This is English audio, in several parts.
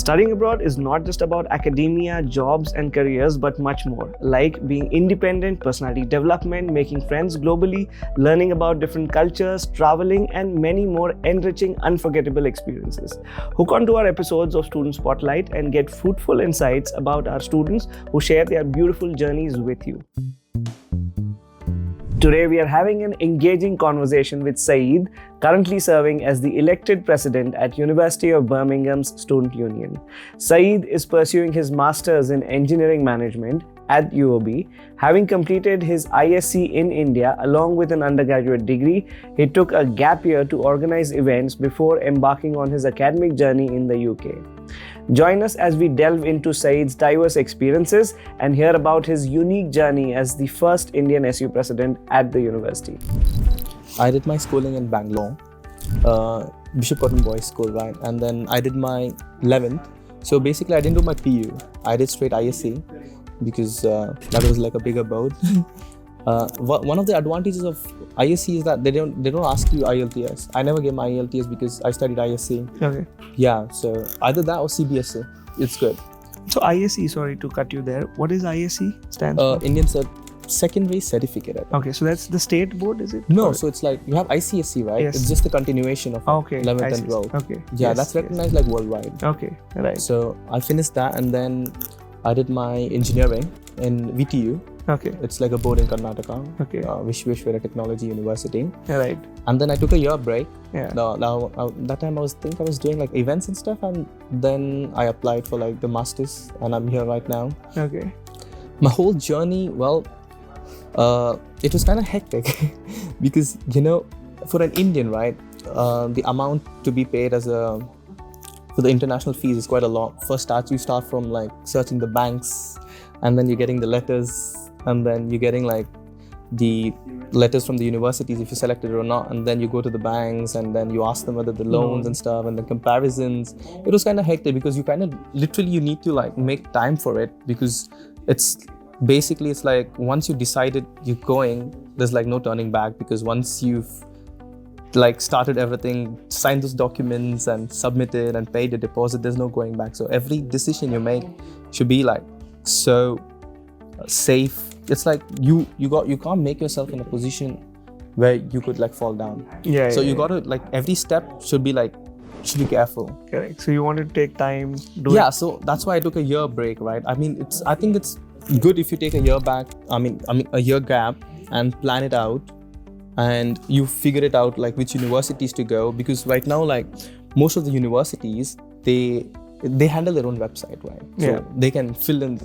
Studying abroad is not just about academia, jobs, and careers, but much more, like being independent, personality development, making friends globally, learning about different cultures, traveling, and many more enriching, unforgettable experiences. Hook on to our episodes of Student Spotlight and get fruitful insights about our students who share their beautiful journeys with you. Today, we are having an engaging conversation with Syed, currently serving as the elected president at University of Birmingham's Student Union. Syed is pursuing his master's in engineering management at UOB. Having completed his ISc in India along with an undergraduate degree, he took a gap year to organize events before embarking on his academic journey in the UK. Join us as we delve into Syed's diverse experiences and hear about his unique journey as the first Indian SU president at the university. I did my schooling in Bangalore, Bishop Cotton Boys School, right? And then I did my 11th. So basically, I didn't do my PU. I did straight ISc because that was like a bigger boat. One of the advantages of ISc is that they don't ask you IELTS. I never gave my IELTS because I studied ISc. Okay. Yeah, so either that or CBSE. It's good. So ISc, sorry to cut you there. What is ISc stands for? Indian Secondary Certificate. Okay, so that's the state board, is it? No, or? so it's like you have ICSE, right? Yes. It's just the continuation of 11th and 12th. Okay. Yeah, Yes, that's recognized like worldwide. Okay, right. So I finished that and then I did my engineering in VTU. Okay. It's like a board in Karnataka. Okay. Vishweshwara Technology University. Right. And then I took a year break. Yeah. That time I was doing like events and stuff, and then I applied for like the masters, and I'm here right now. Okay. My whole journey, well, it was kind of hectic because for an Indian, right, the amount to be paid for the international fees is quite a lot. First you start from like searching the banks, and then you're getting the letters, and then you're getting like the letters from the universities if you're selected or not, and then you go to the banks and then you ask them whether the loans and stuff and the comparisons. It was kind of hectic because you kind of literally you need to like make time for it, because it's like once you decided you're going, there's like no turning back, because once you've like started everything, signed those documents and submitted and paid the deposit, there's no going back. So every decision you make should be like so safe. It's like you can't make yourself in a position where you could like fall down. So you gotta like every step should be careful. Correct. So you want to take time. So that's why I took a year break, right? I think it's good if you take a year back. A year gap and plan it out, and you figure it out like which universities to go, because right now like most of the universities they handle their own website, right? So they can fill in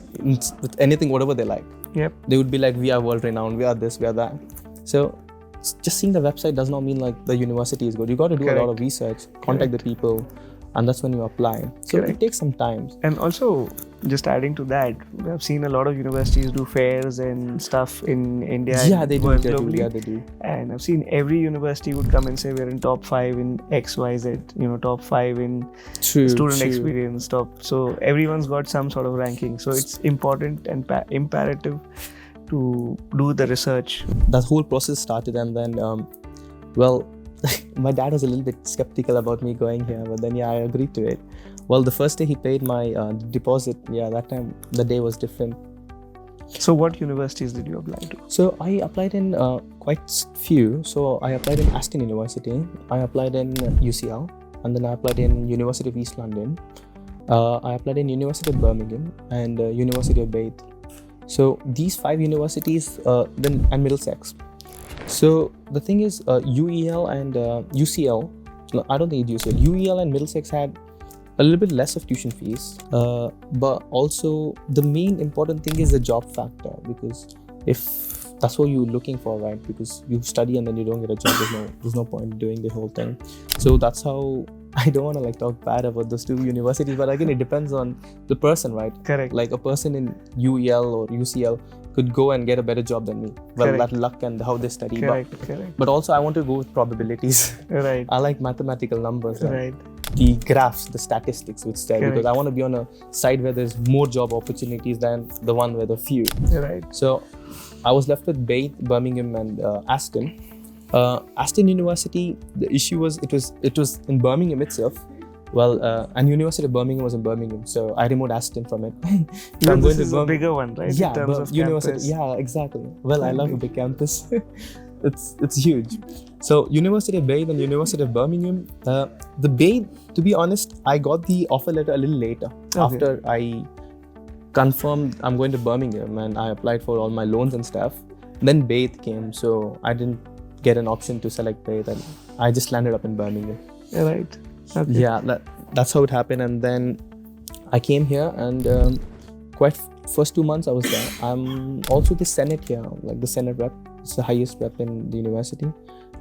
with anything, whatever they like. Yep. They would be like, we are world renowned, we are this, we are that. So just seeing the website does not mean like the university is good. You got to do a lot of research, contact the people, and that's when you apply. So it takes some time. And also, just adding to that, we have seen a lot of universities do fairs and stuff in India. Yeah, they do. Globally. Yeah, they do. And I've seen every university would come and say we're in top 5 in XYZ, top 5 in student experience, top. So everyone's got some sort of ranking. So it's important and imperative to do the research. That whole process started, and then, my dad was a little bit skeptical about me going here, but then I agreed to it. Well, the first day he paid my deposit, that time the day was different. So what universities did you apply to? So I applied in quite few. So I applied in Aston University, I applied in UCL, and then I applied in University of East London. I applied in University of Birmingham and University of Bath. So these 5 universities, and Middlesex. So the thing is, UEL and UCL, I don't think it's UCL, UEL and Middlesex had a little bit less of tuition fees, but also the main important thing is the job factor, because if that's what you're looking for, right? Because you study and then you don't get a job, there's no point in doing the whole thing. So that's how I don't want to like talk bad about those 2 universities, but again, it depends on the person, right? Correct. Like a person in UEL or UCL could go and get a better job than me. Well, that luck and how they study. Correct. But also I want to go with probabilities. Right. I like mathematical numbers. Right. The graphs, the statistics which there, because I want to be on a side where there's more job opportunities than the one where there are few. Right. So I was left with Bath, Birmingham and Aston. Aston University, the issue was it was in Birmingham itself, Well, and University of Birmingham was in Birmingham, so I remote assistant from it. So this is a bigger one, right? Yeah, in terms of university. campus. Yeah, exactly. Well, I love a big campus. it's huge. So University of Bath and University of Birmingham. The Bath, to be honest, I got the offer letter a little later after I confirmed I'm going to Birmingham and I applied for all my loans and stuff. Then Bath came, so I didn't get an option to select Bath, and I just landed up in Birmingham. Right. Okay. Yeah, that's how it happened. And then I came here, and quite first 2 months I was there. I'm also the Senate here, like the Senate rep. It's the highest rep in the university.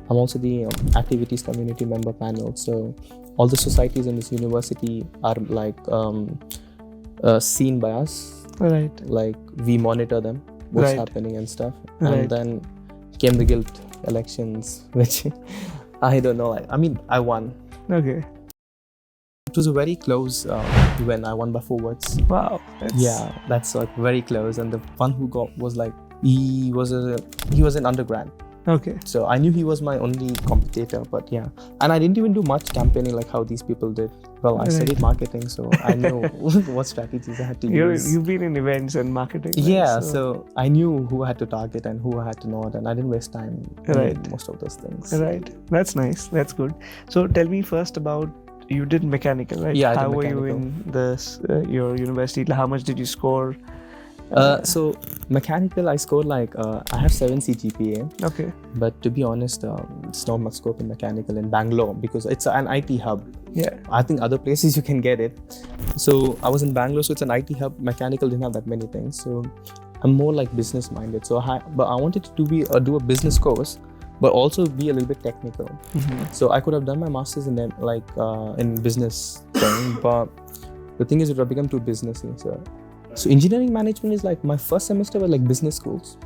I'm also the activities community member panel. So all the societies in this university are like seen by us. Right. Like we monitor them, what's Right. happening and stuff. Right. And then came the guild elections, which I don't know. I mean, I won. Okay. It was a very close when I won by 4 votes. Wow. That's like very close. And the one who got was like he was an undergrad. Okay. So I knew he was my only competitor, but yeah. And I didn't even do much campaigning like how these people did. Well, I studied marketing, so I know what strategies I had to use. You've been in events and marketing. Right? Yeah, so I knew who I had to target and who I had to not, and I didn't waste time on most of those things. Right. That's nice. That's good. So tell me first about, you did mechanical, right? Yeah, I did How were mechanical. you in this your university? How much did you score? So mechanical, I scored like I have 7 CGPA. Okay. But to be honest, it's not much scope in mechanical in Bangalore because it's an IT hub. Yeah. I think other places you can get it. So I was in Bangalore, so it's an IT hub. Mechanical didn't have that many things. So I'm more like business minded. So but I wanted to do a business course, but also be a little bit technical. Mm-hmm. So I could have done my master's in them, like in business thing, but the thing is it would have become too businessy. So engineering management is like my first semester was like business schools,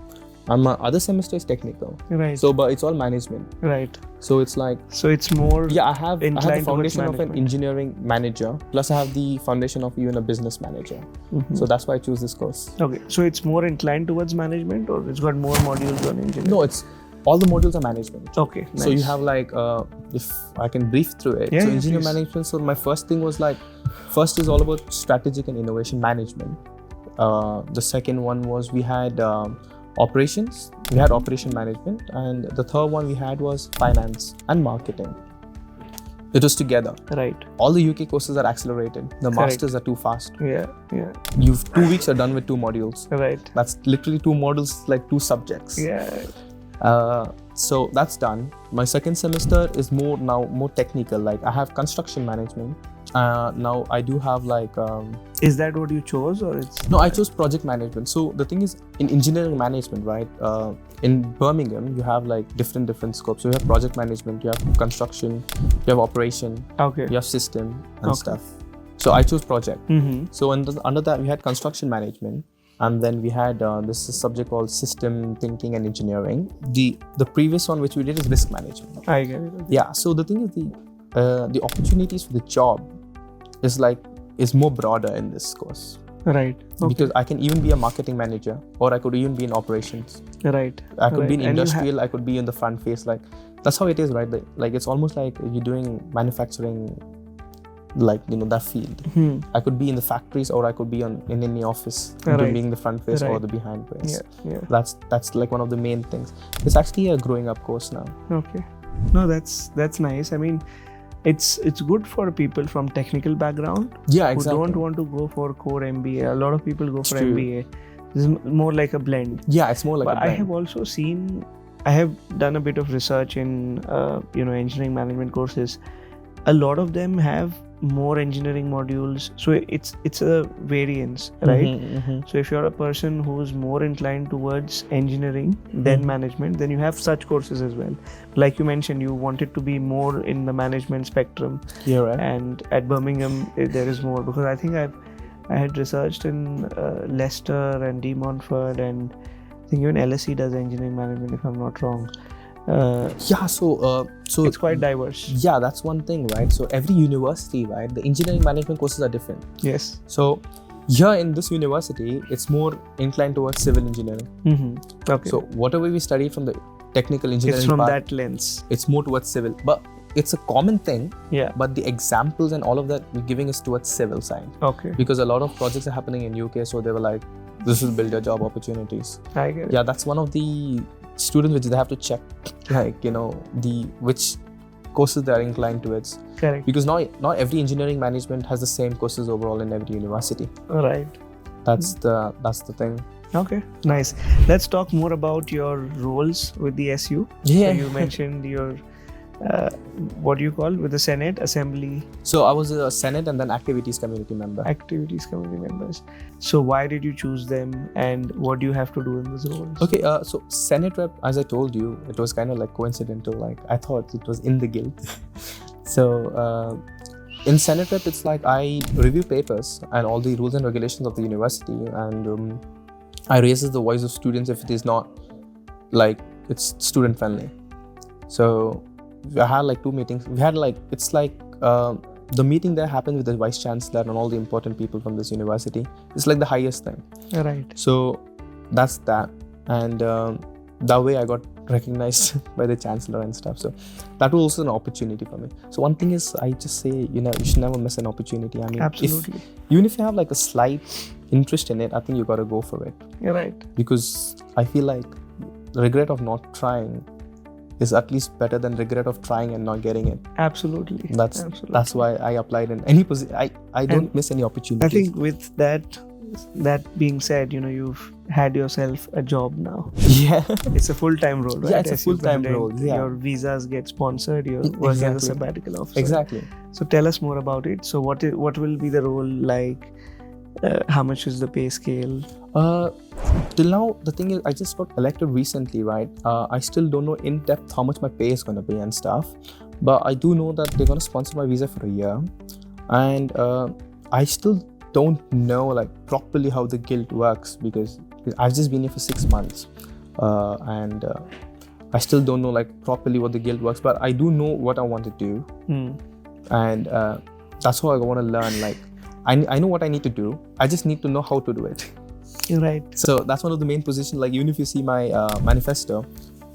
and my other semester is technical. Right. So, but it's all management. Right. So it's like, So it's more. yeah, I have the inclined towards foundation of an management. engineering manager, plus I have the foundation of even a business manager. Mhm. So that's why I choose this course. Okay. So it's more inclined towards management, or it's got more modules on engineering? No, it's all the modules are management. Okay. So you nice. have like, if I can brief through it. Yeah, so yeah, engineering please. management. So my first thing was like, first is all about strategic and innovation management. The second one was we had operations. We had operation management, and the third one we had was finance and marketing. It was together. Right. All the UK courses are accelerated. The masters are too fast. Yeah. Yeah. You've 2 weeks are done with 2 modules. Right. That's literally 2 modules, like 2 subjects. Yeah. So that's done. My second semester is more technical. Like I have construction management. Now I do have like Is that what you chose, or it's? no, I chose project management. So the thing is, in engineering management, right? In Birmingham, you have like different scopes. So you have project management, you have construction, you have operation, Okay. you have system and Okay. stuff. So I chose project. Mm-hmm. So under that, we had construction management, and then we had this subject called system thinking and engineering. The previous one which we did is risk management. I get it. Okay. Yeah. So the thing is, the opportunities for the job is more broader in this course. Right. Okay. Because I can even be a marketing manager, or I could even be in operations. Right. I could be in Right. And you industrial. I could be in the front face. Like that's how it is, right? Like it's almost like you're doing manufacturing, like that field. Hmm. I could be in the factories, or I could be in any office, Right. being the front face or Right. the behind face. Yeah. That's like one of the main things. It's actually a growing up course now. Okay. No, that's nice. I mean, it's good for people from technical background Yeah, who exactly. don't want to go for core MBA. A lot of people go for True. MBA. This is more like a blend. Yeah, it's more like But a I blend. have also seen, I have done a bit of research in engineering management courses. A lot of them have more engineering modules, so it's a variance, right? Mhm, mhm. So if you're a person who's more inclined towards engineering than Mhm. management, then you have such courses as well. Like you mentioned, you wanted to be more in the management spectrum, Yeah, right. and at Birmingham there is more, because I think I had researched in Leicester and De Montfort, and I think even LSE does engineering management, if I'm not wrong. Yeah, so It's quite diverse. yeah, that's one thing, right? So every university, right, the engineering management courses are different. Yes. So here in this university, it's more inclined towards civil engineering. Mm-hmm. Okay. So whatever we study from the technical engineering it's from part, that lens. it's more towards civil. But it's a common thing. Yeah. But the examples and all of that we're giving is towards civil side. Okay. Because a lot of projects are happening in UK, so they were like, this will build your job opportunities. I get it. Yeah, that's one of the students which they have to check, like, you know, which courses they are inclined towards. Correct. Because not every engineering management has the same courses overall in every university. Right. That's the thing. Okay, nice. Let's talk more about your roles with the SU. Yeah. So you mentioned your what do you call with the Senate Assembly So I was a Senate and then Activities Committee member. Activities Committee members. So why did you choose them, and what do you have to do in those roles? Okay, so Senate rep, as I told you, it was kind of like coincidental. Like I thought it was in the guild. So in Senate rep, it's like I review papers and all the rules and regulations of the university, and I raises the voice of students if it is not like it's student friendly. So we had like 2 meetings. We had like, it's like the meeting there happened with the vice chancellor and all the important people from this university. It's like the highest thing. Right. So that's that, and that way I got recognized by the chancellor and stuff. So that was also an opportunity for me. So one thing is, I just say, you know, you should never miss an opportunity. I mean, Absolutely. Even if you have like a slight interest in it, I think you got to go for it. You're right. Because I feel like the regret of not trying is at least better than regret of trying and not getting it. Absolutely. That's why I applied in any position. I don't miss any opportunities. I think with that being said, you know, you've had yourself a job now. Yeah. It's a full-time role, right? Yeah, it's a As you full-time president, role. Yeah. Your visas get sponsored. You're working as a sabbatical officer. Exactly. So tell us more about it. So what will be the role like? How much is the pay scale? Till now, the thing is, I just got elected recently, right? I still don't know in depth how much my pay is going to be and stuff. But I do know that they're going to sponsor my visa for a year. And I still don't know like properly how the guild works, because I've just been here for 6 months. And I still don't know like properly what the guild works. But I do know what I want to do. And that's how I want to learn. Like, I know what I need to do. I just need to know how to do it. You're right. So that's one of the main positions. Like, even if you see my manifesto,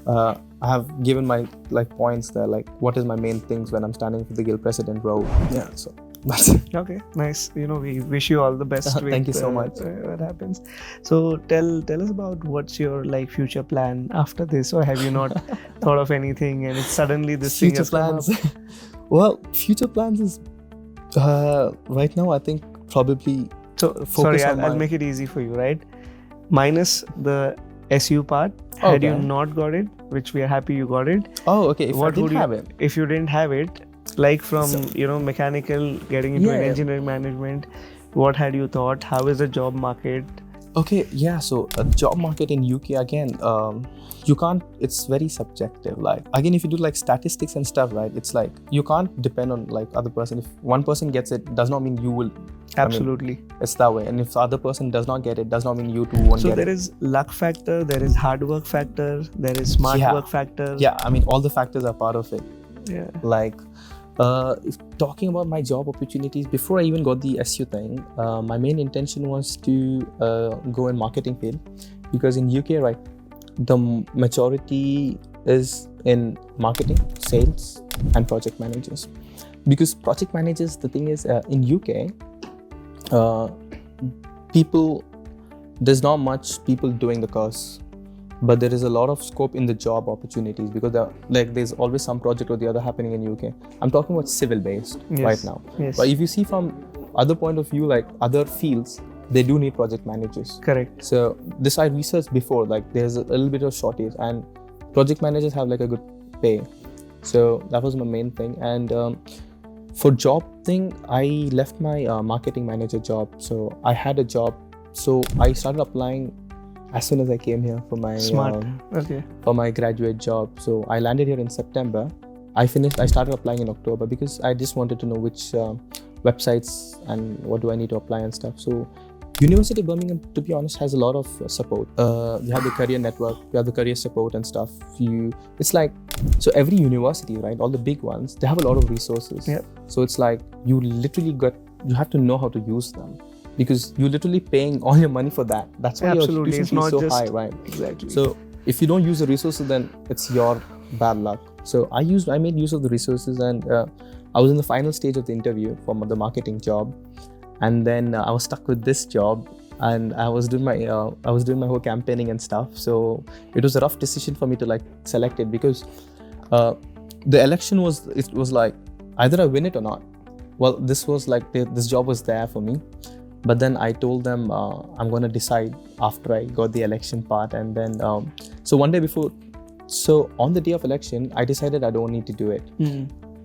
I have given my like points there, like what is my main things when I'm standing for the guild president role. Yeah, so that's it. Okay, nice. You know, we wish you all the best. Thank you so much. What happens? So tell us about what's your like future plan after this, or have you not thought of anything and it's suddenly this thing has come up? Well, future plans is right now I think probably. So sorry, I'll make it easy for you, right? Minus the SU part, had you not got it, which we are happy you got it. Oh, okay. If I didn't have it. If you didn't have it, like from mechanical getting into an engineering management, what had you thought? How is the job market? Okay, yeah. So a job market in UK again, you can't. It's very subjective. Like again, if you do like statistics and stuff, right? It's like you can't depend on like other person. If one person gets it, does not mean you will. Absolutely. I mean, it's that way. And if the other person does not get it, does not mean you too won't get it. So there is luck factor, there is hard work factor, there is smart work factor. Yeah, I mean all the factors are part of it. Yeah. Like, if talking about my job opportunities, before I even got the SU thing, my main intention was to go in marketing field, because in UK, right, the majority is in marketing, sales, and project managers. Because project managers, the thing is, in UK, there's not much people doing the course, but there is a lot of scope in the job opportunities, because there's always some project or the other happening in UK. I'm talking about civil based right now. Yes. But if you see from other point of view, like other fields, they do need project managers. Correct. So this I researched before, like there's a little bit of shortage, and project managers have like a good pay. So that was my main thing. And for job thing, I left my marketing manager job. So I had a job. So I started applying as soon as I came here for my for my graduate job. So I landed here in September. I started applying in October, because I just wanted to know which websites and what do I need to apply and stuff. So University of Birmingham, to be honest, has a lot of support. You have the career network, you have the career support and stuff. It's like, so every university, right, all the big ones, they have a lot of resources. Yep. So it's like you have to know how to use them, because you're literally paying all your money for that. That's why your tuition fee is so high, right? Exactly. So if you don't use the resources, then it's your bad luck. So I made use of the resources, and I was in the final stage of the interview for the marketing job, and then I was stuck with this job, and I was doing my whole campaigning and stuff. So it was a rough decision for me to like select it, because the election was like either I win it or not. Well, this was like this job was there for me, but then I told them I'm gonna decide after I got the election part. And then so one day before, so on the day of election, I decided I don't need to do it,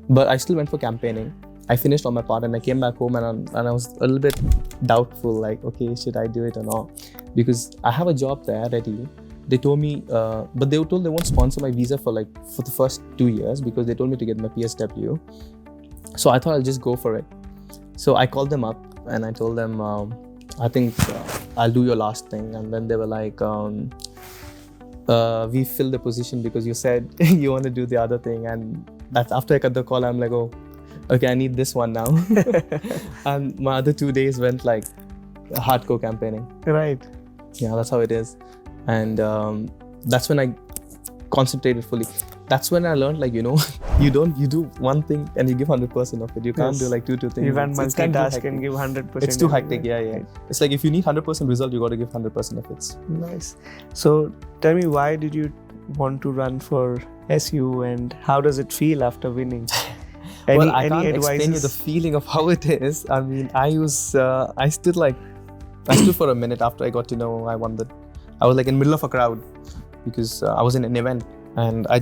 but I still went for campaigning. I finished on my part and I came back home, and I was a little bit doubtful, like, okay, should I do it or not? Because I have a job there ready. They told me, but they were told they won't sponsor my visa for the first 2 years, because they told me to get my PSW. So I thought I'll just go for it. So I called them up and I told them, I think I'll do your last thing. And then they were like, we filled the position because you said you want to do the other thing. And that's after I cut the call, I'm like, oh, okay, I need this one now. And my other 2 days went like hardcore campaigning. Right. Yeah, that's how it is. And that's when I concentrated fully. That's when I learned, like, you do one thing and you give 100% of it. You can't do like two things. You can't multitask and give 100%. It's too hectic. Yeah. It's like if you need 100% result, you got to give 100% of it. Nice. So tell me, why did you want to run for SU, and how does it feel after winning? I can't explain you the feeling of how it is. I mean, I stood for a minute after I got to know I won that. I was like in the middle of a crowd because I was in an event, and I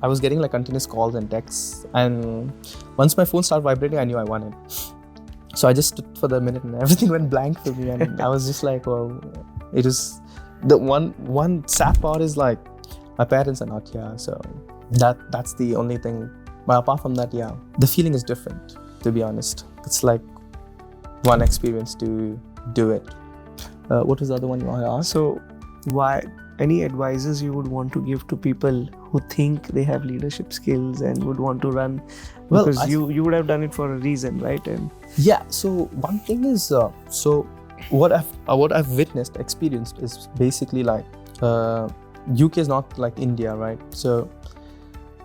was getting like continuous calls and texts, and once my phone started vibrating, I knew I won it. So I just stood for the minute and everything went blank for me, and I was just like, well, it was the one sad part is like my parents are not here, so that's the only thing. But apart from that, yeah, the feeling is different, to be honest. It's like one experience to do it. What was the other one you want to ask? So why, any advices you would want to give to people who think they have leadership skills and would want to run? Because you would have done it for a reason, right? And yeah, so one thing is, so what I've witnessed, experienced is basically like UK is not like India, right? So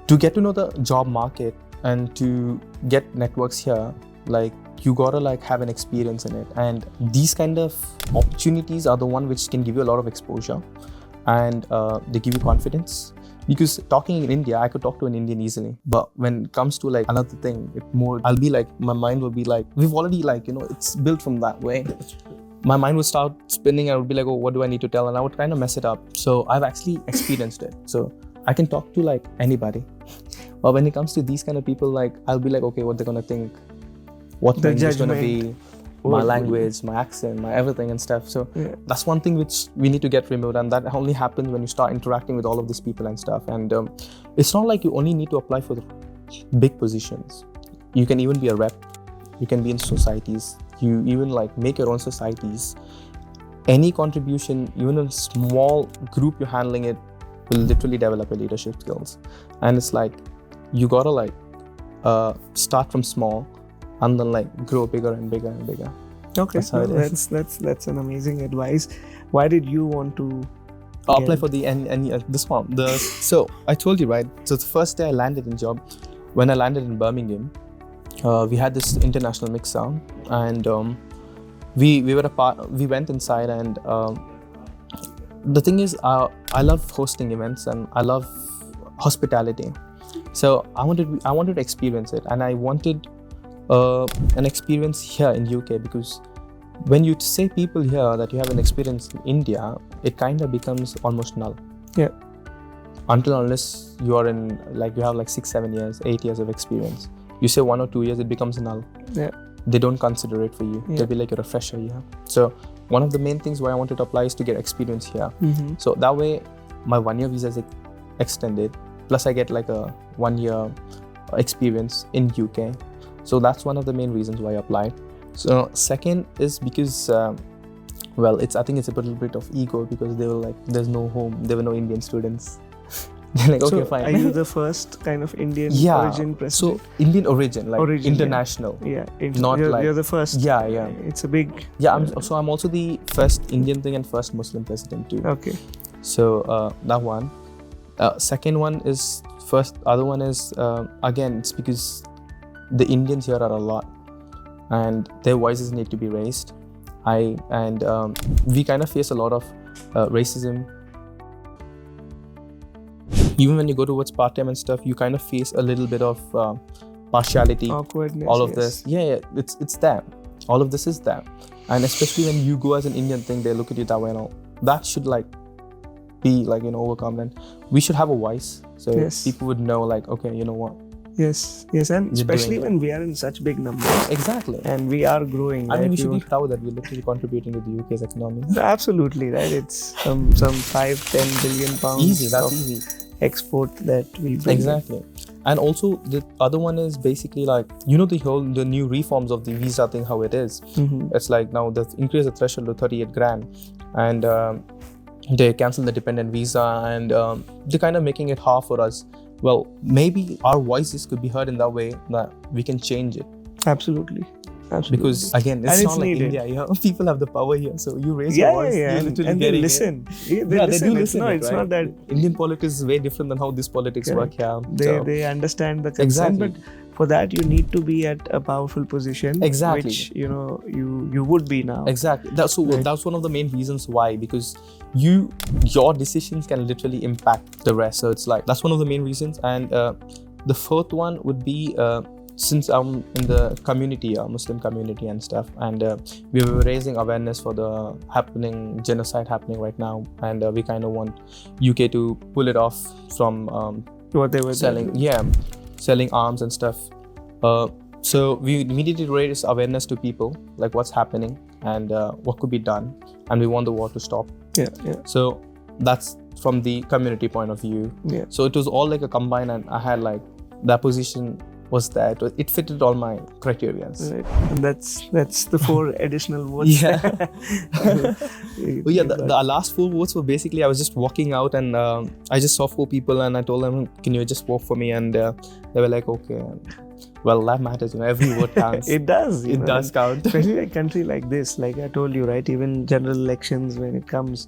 to get to know the job market and to get networks here, like you gotta like have an experience in it, and these kind of opportunities are the one which can give you a lot of exposure, and they give you confidence. Because talking in India, I could talk to an Indian easily, but when it comes to like another thing, I'll be like, my mind will be like, we've already like, it's built from that way. My mind would start spinning, and I would be like, oh, what do I need to tell? And I would kind of mess it up. So I've actually experienced it. So I can talk to like anybody. But when it comes to these kind of people, like I'll be like, okay, what they're gonna think, what the judgment is gonna be, my language, my accent, my everything and stuff. So that's one thing which we need to get removed, and that only happens when you start interacting with all of these people and stuff. And it's not like you only need to apply for the big positions. You can even be a rep. You can be in societies. You even like make your own societies. Any contribution, even a small group you're handling it, will literally develop your leadership skills. And it's like you gotta like start from small and then like grow bigger and bigger and bigger. Okay, that's an amazing advice. Why did you want to apply for the this one? So I told you, right? So the first day I landed in job, when I landed in Birmingham, we had this international mixer, and we were a part. We went inside, and the thing is, I love hosting events and I love hospitality. So I wanted to experience it, and I wanted an experience here in UK, because when you say people here that you have an experience in India, it kind of becomes almost null. Yeah. Unless you are in like you have like 6, 7 years, 8 years of experience. You say 1 or 2 years, it becomes null. Yeah. They don't consider it for you. They'll be like, you're a fresher here. So one of the main things why I wanted to apply is to get experience here. Mm-hmm. So that way my 1 year visa is extended, plus I get like a 1 year experience in UK. So that's one of the main reasons why I applied. So second is because I think it's a little bit of ego, because they were like, there's no home, there were no Indian students. They're like, okay, fine. Are you the first kind of Indian origin president? So Indian origin, like international. Yeah. You're the first. Yeah. It's a big. Yeah, I'm also the first Indian thing and first Muslim president too. Okay. So that one. Second one is first, other one is again, it's because the Indians here are a lot, and their voices need to be raised. We kind of face a lot of racism. Even when you go towards part-time and stuff, you kind of face a little bit of partiality, awkwardness. all of Yes. this. Yeah, it's there. All of this is there, and especially when you go as an Indian thing, they look at you that way and all. That should like be like overcome, and we should have a voice, so Yes. people would know like, okay, you know what? Yes, and You're especially doing when we are in such big numbers Exactly. and we are growing. I mean, right? we should be proud that we're literally contributing to the UK's economy. Absolutely, right? It's some 5-10 billion pounds Easy, that's of easy. export that we bring. Exactly. And also the other one is basically like, the new reforms of the visa thing, how it is. Mhm. It's like now they've increased the threshold to 38 grand, and they cancel the dependent visa, and they're kind of making it hard for us. Well, maybe our voices could be heard in that way that we can change it. Absolutely. Because again, it's And not it's like needed. India. People have the power here, so you raise your voice, you're And literally they getting it. listen. Yeah, they Yeah, listen. they do It's listen. it's not that Indian politics is way different than how this politics work here. they understand the concern, Exactly. but for that you need to be at a powerful position, Exactly. which you would be now. Exactly. That's one of the main reasons why, because your decisions can literally impact the rest. So it's like that's one of the main reasons. And the fourth one would be since I'm in the community, Muslim community and stuff, and we were raising awareness for the genocide happening right now, and we kind of want UK to pull it off from What they were selling arms and stuff. So we immediately raise awareness to people like what's happening and what could be done, and we want the war to stop. Yeah. So that's from the community point of view. Yeah. So it was all like a combine, and I had like that position was that it fitted all my criteria. Right. And that's the 4 additional votes. Yeah. You got. The last 4 votes were basically I was just walking out, and I just saw 4 people, and I told them, can you just vote for me? And they were like, okay. Well, that matters, every vote counts. It does. It does count. Especially in a country like this, like I told you, right? Even general elections, when it comes,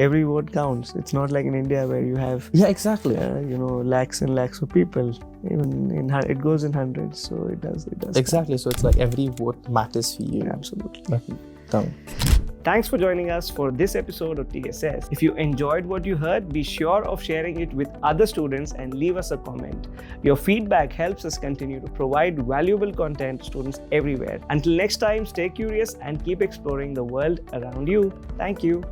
every vote counts. It's not like in India where you have, Exactly. lakhs and lakhs of people. Even it goes in hundreds, so it does. Exactly. So it's like every vote matters for you. Count. Absolutely. Count. Thanks for joining us for this episode of TSS. If you enjoyed what you heard, be sure of sharing it with other students and leave us a comment. Your feedback helps us continue to provide valuable content to students everywhere. Until next time, stay curious and keep exploring the world around you. Thank you.